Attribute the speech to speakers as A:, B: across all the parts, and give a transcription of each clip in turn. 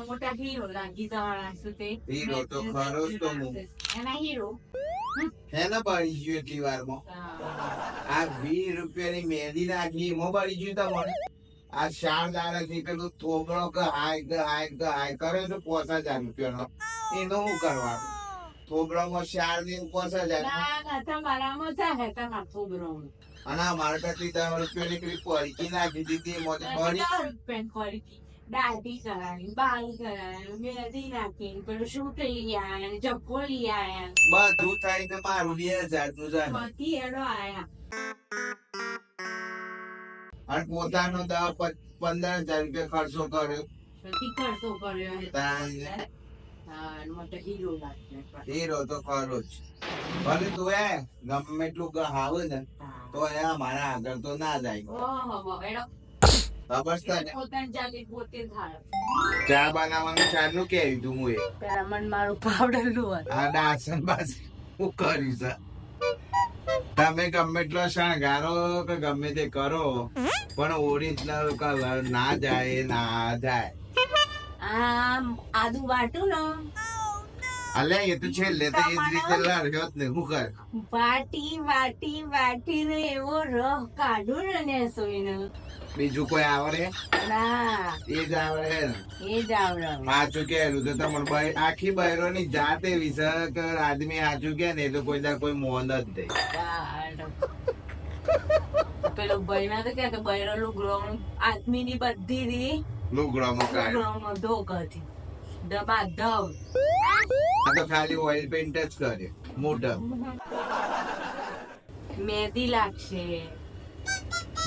A: મોટા હીરો લાગી જવાના છે તે.
B: હીરો તો ખરો જ તો હું.
A: એના હીરો.
B: એને બળી ગયું એટલી વારમાં. આ 20 રૂપિયાની મહેંદી નાખી એમાં બળી ગયું તમારે. આ 4 દાડાથી પેલું થોબડો કે હાય કરે તો 5000 રૂપિયાનો. એનું શું કરવાનું? થોબડામાં 4 દિન 5000.
A: ના તમારામાં ચાહે તમારા છોકરાઓનું.
B: અને અમારે ત્યાંથી 10 રૂપિયાની પેલી પડીકી નાખી દીધી એમાં તો બળી.
A: 10 રૂપિયાની પડી. દાઢી કરાવી, બાલ કરાવી, મહેંદી નાખી, પેલું શૂટ લઈ આયા, જબ્બો લઈ આયા.
B: બધું થઈને મારું 2000 નું જાય.
A: બધી એડો આયા.
B: અને પોતાનો 10-15 હજાર રૂપિયા ખર્ચો કર્યો.
A: બધી ખર્ચો કર્યો હે.
B: તાને
A: હા, મોટો હીરો લાગ્યો.
B: હીરો તો ખરો જ. ભલે તું ગમે એટલું ગહાવ ને તો મારા આગળ તો ના જાય.
A: ઓહો, એડો
B: ખબર છે તને?
A: પોતાની જાતે પોતે થાય.
B: ચા બનાવવાનું ચાલુ કેવી તું હું
A: પેલા મન મારું પાવડર લુવા.
B: આ ડાસન બાસ હું કર્યું છે. તમે ગમે એટલો શણગારો કે ગમે તે કરો પણ ઓરિજિનલ કલર ના જાય.
A: આદુ વાટું ને
B: અલે એ તો છેલ્લે તો એ જ રીતે લડ્યો જ ને હું કર.
A: વાટી ને એવો રહ કાઢું ને સોઈને.
B: બીજું કોઈ આવડે?
A: ના,
B: એ જ આવડે ને.
A: એ જ આવડે.
B: સાચું કેલું તો તમારે આખી બહેરો ની જાત એવી છે કે આદમી સાચું કે ને તો કોઈ કોઈ મોન જ દે.
A: પેલો ભાઈ ના તો કે બૈરો લુગડો આદમી ની બધી રી
B: લુગડામાં કાઢ.
A: લુગડો ધોકાથી દબા ધબ.
B: આ તો ખાલી ઓઇલ પેન્ટ જ કરે મોઢા.
A: મહેંદી લાગશે.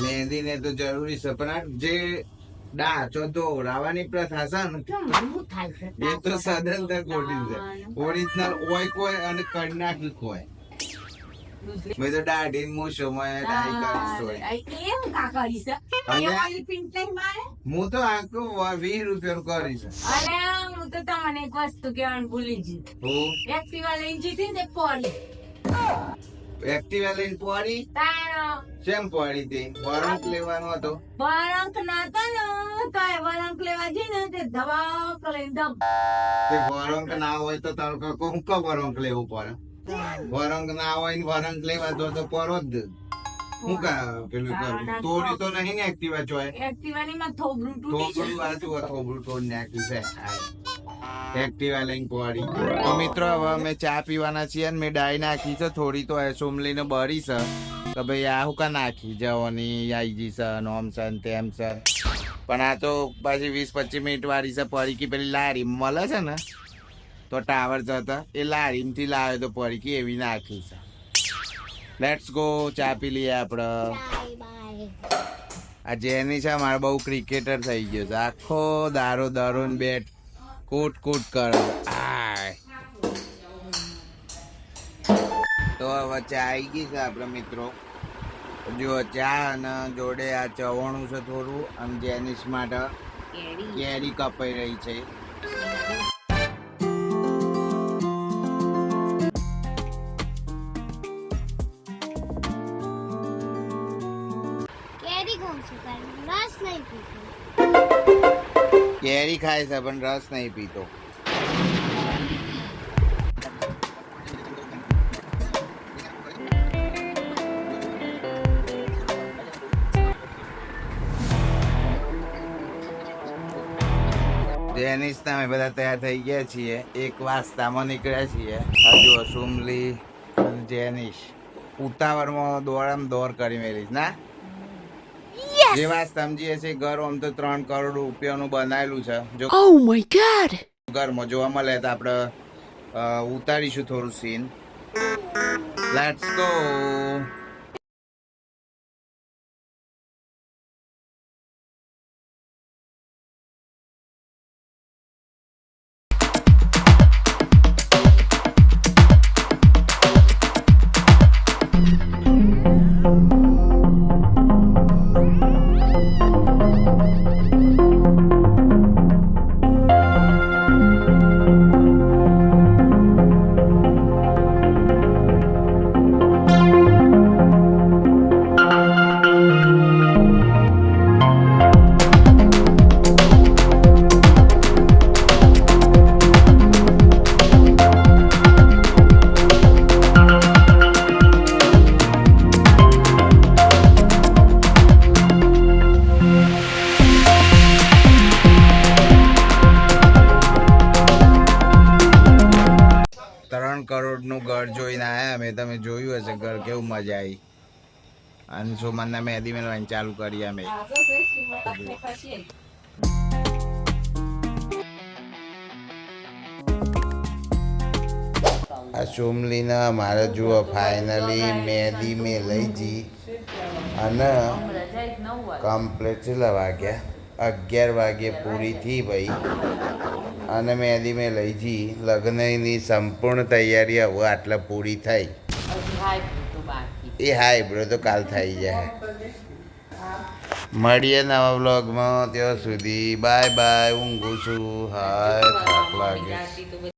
B: મહેંદી ને તો જરૂરી છે પણ આ જે ડાચો દોરાવાની પ્રથા છે ને
A: શું થાય છે?
B: એ તો સદંતર ખોટી છે. ઓરિજિનલ ઓય કોઈ અને કડનાકી કોઈ. મેં તો દાઢી મૂછો માં ડાઈ કરીશ તોય.
A: કેમ કાકરી છે?
B: અને
A: એ ઓઇલ પિંટ નહીં મારે?
B: હું તો આખું 20 રૂપિયાનું કરીશ.
A: અરે હું તો તમને એક વસ્તુ કહેવાનું ભૂલી ગઈ.
B: હું
A: એક્ટિવા લઈને જીતી ને પડી.
B: એક્ટિવા લઈને પડી.
A: તારો
B: કેમ પડી હતી? વરંક લેવાનો હતો.
A: વરંક નાતા ને તો એ વરંક લેવા જઈ ને તે ધબાક લઈને દબ.
B: તે વરંક ના હોય તો તારો કાકો હું કા વરંક લેવું પડે? વરંક ના હોય ને વરંક લેવા તો પરો જ. હું કા પેલું કરું તોડી તો નહીં ને એક્ટિવા ચોય.
A: એક્ટિવા ની માં થોબરું તૂટી
B: થોબડું બાજુ થોબડું તોડી નાખ્યું છે. એક્ટિવા લઈને પડી. તો મિત્રો હવે અમે ચા પીવાના છીએ ને મેં ડાઈ નાખી છે થોડી તો સોમલીને બળી છે તો ભાઈ આ હું કા નાખી જવાની આઈજી છે નોમ છે ને તેમ છે પણ આ તો પાછી 20-25 મિનિટ વાળી છે પડીકી પેલી લારી મળે છે ને તો ટાવર જતા એ લારીમથી લાવે તો પડીકી એવી નાખી છે. લેટ્સ ગો ચા પી લઈએ આપણે. આ જેની છે મારે બહુ ક્રિકેટર થઈ ગયો છે આખો દારો ને બેટ કૂટ કરે. તો હવે ચા આવી ગઈ છે આપડે મિત્રો. જો ચા અને જોડે આ ચવાણું છે થોડું અને જેનિસ માટે કેરી કપાઈ રહી છે. કેરી ખાય છે પણ રસ નહીં પીતો. જેનિસ અમે બધા તૈયાર થઈ ગયા છીએ. 1 વાસ્તામાં નીકળ્યા છીએ. હજુ સુમલી જેનિસ ઉતાવળમાં દોડ કરી મેલીશ ના. જે વાત સમજીએ છીએ ઘર આમ તો 3 કરોડ રૂપિયાનું બનાવેલું છે. જો
C: Oh my god!
B: ઘરમાં જોવા મળે તો આપણે ઉતારીશું થોડું સીન. Let's go. તમે જોયું હશે ઘર કેવું મજા આવી અને સોમનના મહેંદી મેળવાની ચાલુ કરી અમે આ સોમલીના મારે જુઓ ફાઇનલી મહેંદી મેં લઈ જી અને કમ્પ્લીટ કેટલા વાગ્યા 11 વાગે પૂરી થઈ ભાઈ અને મહેંદી મેં લઈ જી લગ્નની સંપૂર્ણ તૈયારી હવે આટલા પૂરી થઈ એ હાઈબ્રો તો કાલ થઈ જાય મળીએ નવા વ્લોગમાં ત્યાં સુધી બાય બાય ઊંઘું છું હાય થાક લાગે